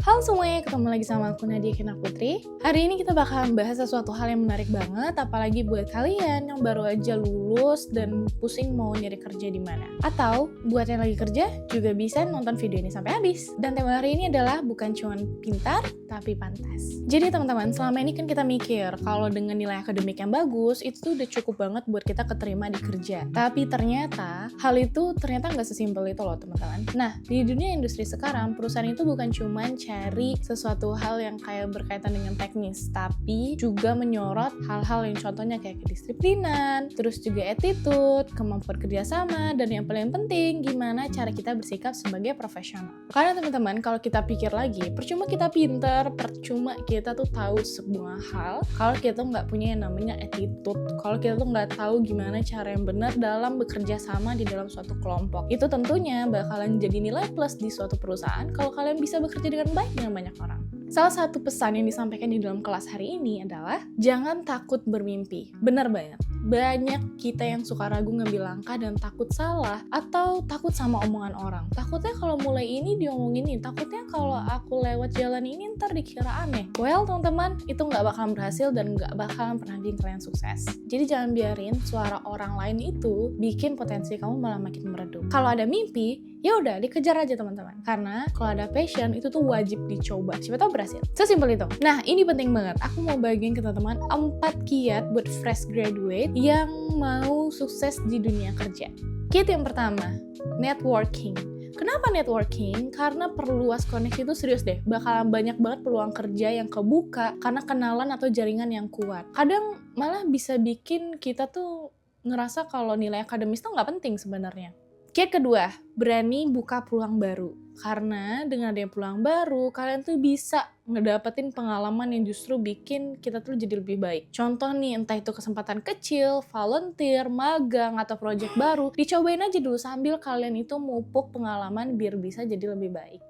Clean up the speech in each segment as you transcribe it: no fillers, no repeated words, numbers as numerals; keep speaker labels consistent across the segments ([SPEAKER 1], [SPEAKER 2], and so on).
[SPEAKER 1] Halo semuanya, ketemu lagi sama aku Nadia Kina Putri. Hari ini kita bakalan bahas sesuatu hal yang menarik banget, apalagi buat kalian yang baru aja lulus dan pusing mau nyari kerja di mana. Atau buat yang lagi kerja juga bisa nonton video ini sampai habis. Dan tema hari ini adalah bukan cuma pintar, tapi pantas. Jadi teman-teman, selama ini kan kita mikir kalau dengan nilai akademik yang bagus itu tuh udah cukup banget buat kita keterima di kerja. Tapi ternyata hal itu ternyata nggak sesimpel itu loh teman-teman. Nah, di dunia industri sekarang perusahaan itu bukan cuma cari sesuatu hal yang kayak berkaitan dengan teknis, tapi juga menyorot hal-hal yang contohnya kayak kedisiplinan, terus juga attitude, kemampuan kerjasama, dan yang paling penting gimana cara kita bersikap sebagai profesional. Karena teman-teman, kalau kita pikir lagi, percuma kita pinter, percuma kita tuh tahu sebuah hal, kalau kita tuh nggak punya yang namanya attitude, kalau kita tuh nggak tahu gimana cara yang benar dalam bekerja sama di dalam suatu kelompok. Itu tentunya bakalan jadi nilai plus di suatu perusahaan kalau kalian bisa bekerja dengan baik dengan banyak orang. Salah satu pesan yang disampaikan di dalam kelas hari ini adalah jangan takut bermimpi. Benar banget. Banyak kita yang suka ragu ngambil langkah dan takut salah atau takut sama omongan orang. Takutnya kalau mulai ini diomongin ini, takutnya kalau aku lewat jalan ini ntar dikira aneh. Well teman-teman, itu nggak bakalan berhasil dan nggak bakalan pernah bikin kalian sukses. Jadi jangan biarin suara orang lain itu bikin potensi kamu malah makin meredup. Kalau ada mimpi, ya udah dikejar aja teman-teman. Karena kalau ada passion itu tuh wajib dicoba. Siapa tahu berhasil. Sesimpel itu. Nah, ini penting banget. Aku mau bagiin ke teman-teman 4 kiat buat fresh graduate yang mau sukses di dunia kerja. Kiat yang pertama, networking. Kenapa networking? Karena perluas koneksi itu serius deh. Bakalan banyak banget peluang kerja yang kebuka karena kenalan atau jaringan yang kuat. Kadang malah bisa bikin kita tuh ngerasa kalau nilai akademis tuh nggak penting sebenarnya. Kiat kedua, berani buka peluang baru. Karena dengan adanya peluang baru, kalian tuh bisa ngedapetin pengalaman yang justru bikin kita tuh jadi lebih baik. Contoh nih, entah itu kesempatan kecil, volunteer, magang, atau project baru, dicobain aja dulu sambil kalian itu mupuk pengalaman biar bisa jadi lebih baik.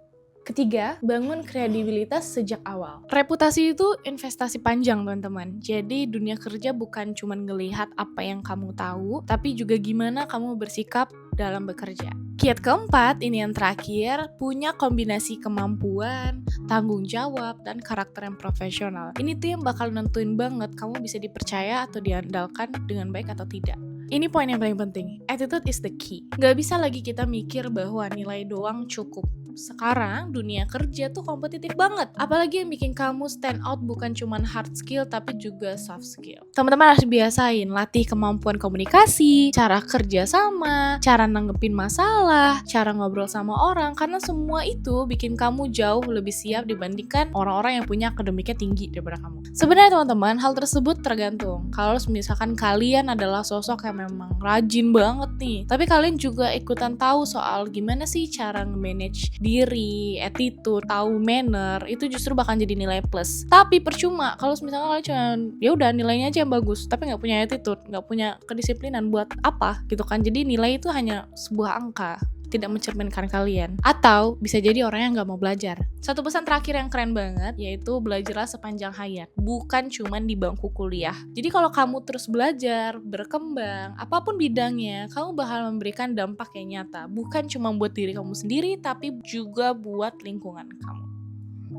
[SPEAKER 1] Ketiga, bangun kredibilitas sejak awal. Reputasi itu investasi panjang, teman-teman. Jadi dunia kerja bukan cuma ngelihat apa yang kamu tahu, tapi juga gimana kamu bersikap dalam bekerja. Kiat keempat, ini yang terakhir, punya kombinasi kemampuan, tanggung jawab, dan karakter yang profesional. Ini tuh yang bakal nentuin banget kamu bisa dipercaya atau diandalkan dengan baik atau tidak. Ini poin yang paling penting, attitude is the key. Gak bisa lagi kita mikir bahwa nilai doang cukup. Sekarang dunia kerja tuh kompetitif banget. Apalagi yang bikin kamu stand out bukan cuma hard skill tapi juga soft skill. Teman-teman harus biasain latih kemampuan komunikasi, cara kerja sama, cara nanggepin masalah, cara ngobrol sama orang, karena semua itu bikin kamu jauh lebih siap dibandingkan orang-orang yang punya akademiknya tinggi daripada kamu. Sebenarnya teman-teman, hal tersebut tergantung. Kalau misalkan kalian adalah sosok yang memang rajin banget nih, tapi kalian juga ikutan tahu soal gimana sih cara nge-manage diri, attitude, tahu manner, itu justru bakal jadi nilai plus. Tapi percuma kalau misalnya kalian cuma ya udah nilainya aja yang bagus, tapi nggak punya attitude, nggak punya kedisiplinan, buat apa gitu kan? Jadi nilai itu hanya sebuah angka, tidak mencerminkan kalian. Atau bisa jadi orang yang gak mau belajar. Satu pesan terakhir yang keren banget, yaitu belajarlah sepanjang hayat, bukan cuman di bangku kuliah. Jadi kalau kamu terus belajar, berkembang, apapun bidangnya, kamu bakal memberikan dampak yang nyata, bukan cuma buat diri kamu sendiri, tapi juga buat lingkungan kamu.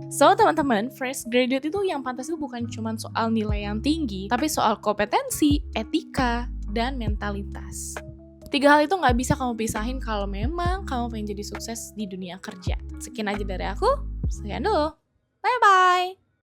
[SPEAKER 1] So teman-teman, fresh graduate itu yang pantas itu bukan cuma soal nilai yang tinggi, tapi soal kompetensi, etika, dan mentalitas. 3 hal itu gak bisa kamu pisahin kalau memang kamu pengen jadi sukses di dunia kerja. Sekian aja dari aku, sekian dulu. Bye-bye!